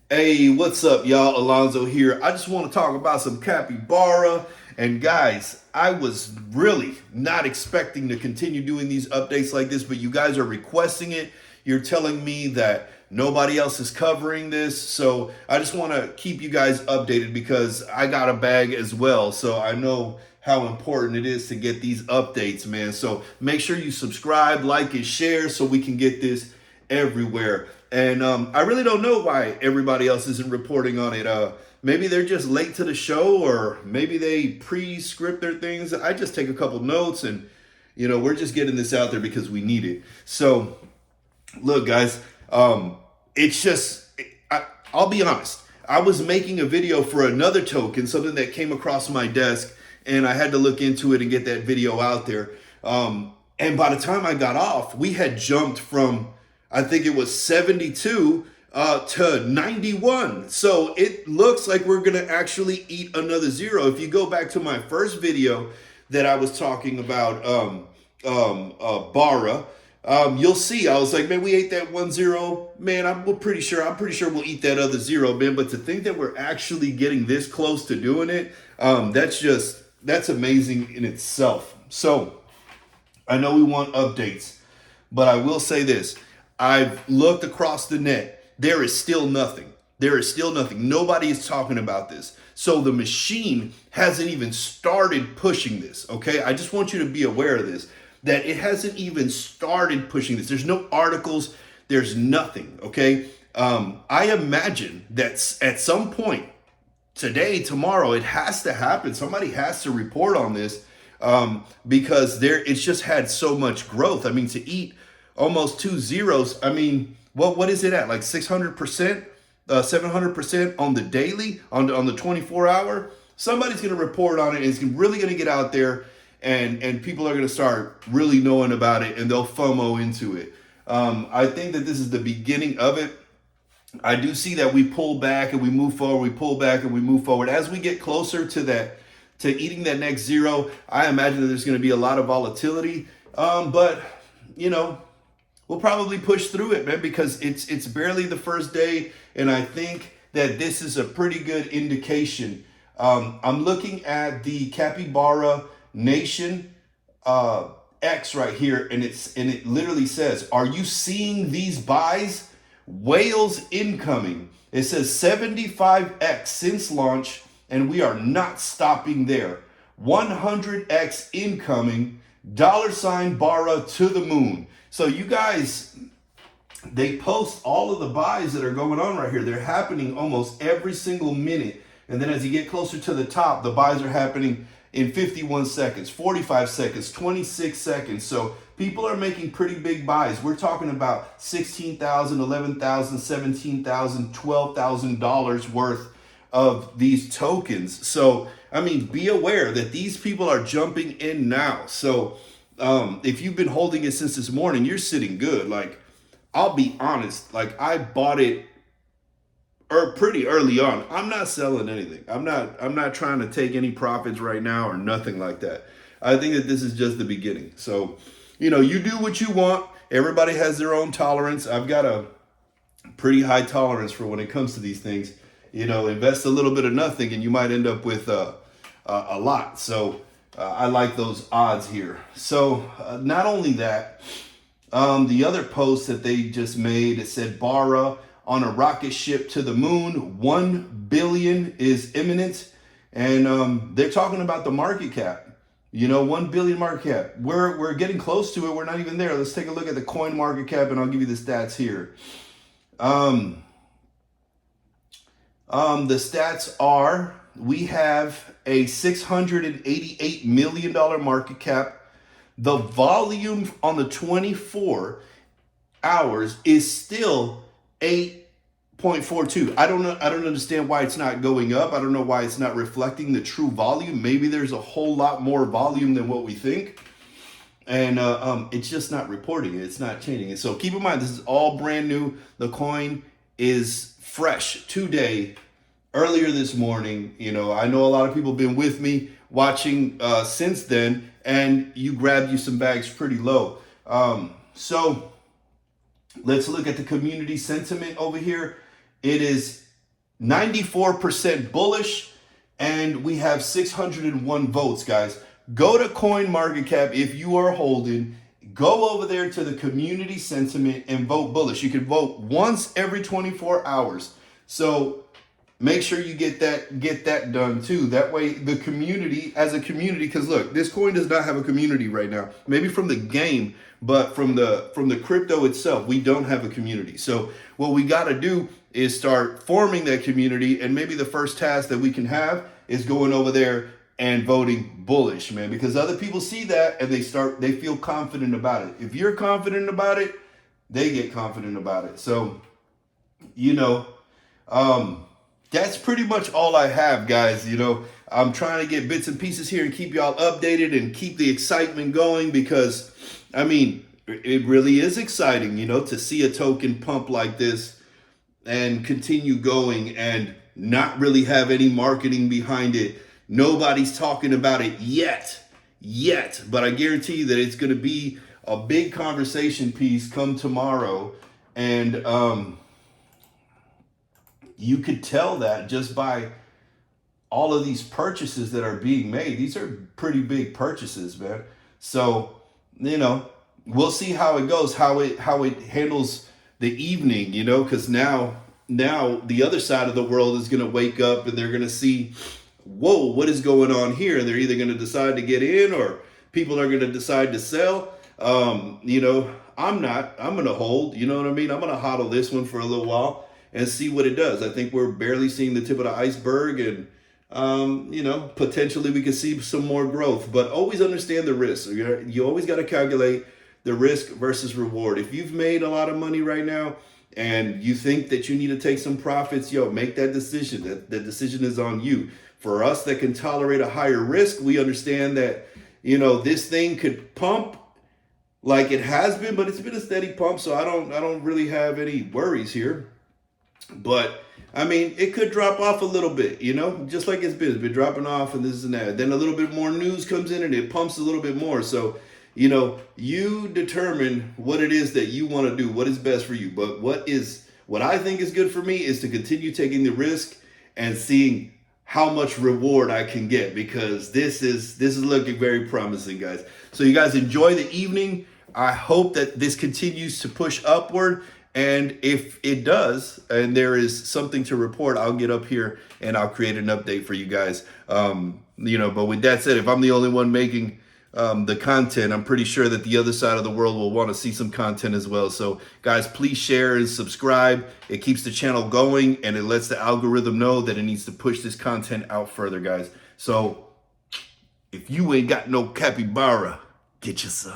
Hey, what's up, y'all? Alonzo here. I just want to talk about some Capybara. And guys, I was really not expecting to continue doing these updates like this, but you guys are requesting it. You're telling me that nobody else is covering this. So I just want to keep you guys updated because I got a bag as well. So I know how important it is to get these updates, man. So make sure you subscribe, like, and share so we can get this everywhere. And I really don't know why everybody else isn't reporting on it. Maybe they're just late to the show, or maybe they pre-script their things. I just take a couple notes, and we're just getting this out there because we need it. So, look, guys, it's just I'll be honest. I was making a video for another token, something that came across my desk, and I had to look into it and get that video out there. And by the time I got off, we had jumped from, I think it was 72 to 91. So it looks like we're going to actually eat another zero. If you go back to my first video that I was talking about Bara, you'll see I was like, man, we ate that 1-0. Man, I'm pretty sure we'll eat that other zero, man. But to think that we're actually getting this close to doing it, that's amazing in itself. So I know we want updates, but I will say this. I've looked across the net. There is still nothing. There is still nothing. Nobody is talking about this. So the machine hasn't even started pushing this, okay? I just want you to be aware of this, that it hasn't even started pushing this. There's no articles. There's nothing, okay? I imagine that at some point, today, tomorrow, it has to happen. Somebody has to report on this because it's just had so much growth. I mean, to eat almost 2 zeros. I mean, what is it at? Like 600%, 700% on the daily, on the 24-hour? Somebody's going to report on it, and it's really going to get out there, and people are going to start really knowing about it, and they'll FOMO into it. I think that this is the beginning of it. I do see that we pull back and we move forward, we pull back and we move forward. As we get closer to eating that next zero, I imagine that there's going to be a lot of volatility. But we'll probably push through it, man, because it's barely the first day, and I think that this is a pretty good indication. I'm looking at the Capybara Nation X right here, and it literally says, "Are you seeing these buys? Whales incoming." It says 75x since launch, and we are not stopping there. 100x incoming. $Bara to the moon. So you guys, they post all of the buys that are going on right here. They're happening almost every single minute. And then as you get closer to the top, the buys are happening in 51 seconds, 45 seconds, 26 seconds. So people are making pretty big buys. We're talking about $16,000, $11,000, $17,000, $12,000 worth of these tokens. So, I mean, be aware that these people are jumping in now. So if you've been holding it since this morning, you're sitting good. Like, I'll be honest, like I bought it pretty early on. I'm not selling anything. I'm not trying to take any profits right now or nothing like that. I think that this is just the beginning. So, you do what you want. Everybody has their own tolerance. I've got a pretty high tolerance for when it comes to these things. Invest a little bit of nothing and you might end up with a lot. So I like those odds here. So not only that, the other post that they just made, it said Bara on a rocket ship to the moon, 1 billion is imminent. And they're talking about the market cap, 1 billion market cap. We're getting close to it. We're not even there. Let's take a look at the coin market cap and I'll give you the stats here. The stats are, we have a $688 million market cap. The volume on the 24 hours is still 8.42. I don't know. I don't understand why it's not going up. I don't know why it's not reflecting the true volume. Maybe there's a whole lot more volume than what we think. And it's just not reporting it. It's not changing it. So keep in mind, this is all brand new. The coin is fresh today, earlier this morning. I know a lot of people have been with me watching since then, and you grabbed you some bags pretty low. So let's look at the community sentiment over here. It is 94% bullish, and we have 601 votes, guys. Go to CoinMarketCap if you are holding. Go over there to the community sentiment and vote bullish. You can vote once every 24 hours. So make sure you get that done too. That way the community, as a community, because look, this coin does not have a community right now. Maybe from the game, but from the crypto itself, we don't have a community. So what we got to do is start forming that community, and maybe the first task that we can have is going over there and voting bullish, man, because other people see that and they feel confident about it. If you're confident about it, they get confident about it. So, that's pretty much all I have, guys. I'm trying to get bits and pieces here and keep y'all updated and keep the excitement going, because it really is exciting, to see a token pump like this and continue going and not really have any marketing behind it. Nobody's talking about it yet, but I guarantee you that it's going to be a big conversation piece come tomorrow. And you could tell that just by all of these purchases that are being made. These are pretty big purchases, man. So, we'll see how it goes, how it handles the evening, because now the other side of the world is going to wake up and they're going to see, whoa, what is going on here? And they're either going to decide to get in, or people are going to decide to sell. I'm going to hold, you know what I mean? I'm going to hodl this one for a little while and see what it does. I think we're barely seeing the tip of the iceberg, and potentially we could see some more growth, but always understand the risk. You always got to calculate the risk versus reward. If you've made a lot of money right now and you think that you need to take some profits, make that decision. That decision is on you. For us that can tolerate a higher risk, we understand that, this thing could pump like it has been, but it's been a steady pump. So I don't really have any worries here. But it could drop off a little bit, just like it's been dropping off and this and that. Then a little bit more news comes in and it pumps a little bit more. So, you determine what it is that you want to do, what is best for you. But what I think is good for me is to continue taking the risk and seeing how much reward I can get, because this is looking very promising, guys. So you guys enjoy the evening. I hope that this continues to push upward. And if it does, and there is something to report, I'll get up here and I'll create an update for you guys. But with that said, if I'm the only one making the content, I'm pretty sure that the other side of the world will want to see some content as well. So guys, please share and subscribe. It keeps the channel going and it lets the algorithm know that it needs to push this content out further, guys. So if you ain't got no capybara, get you some.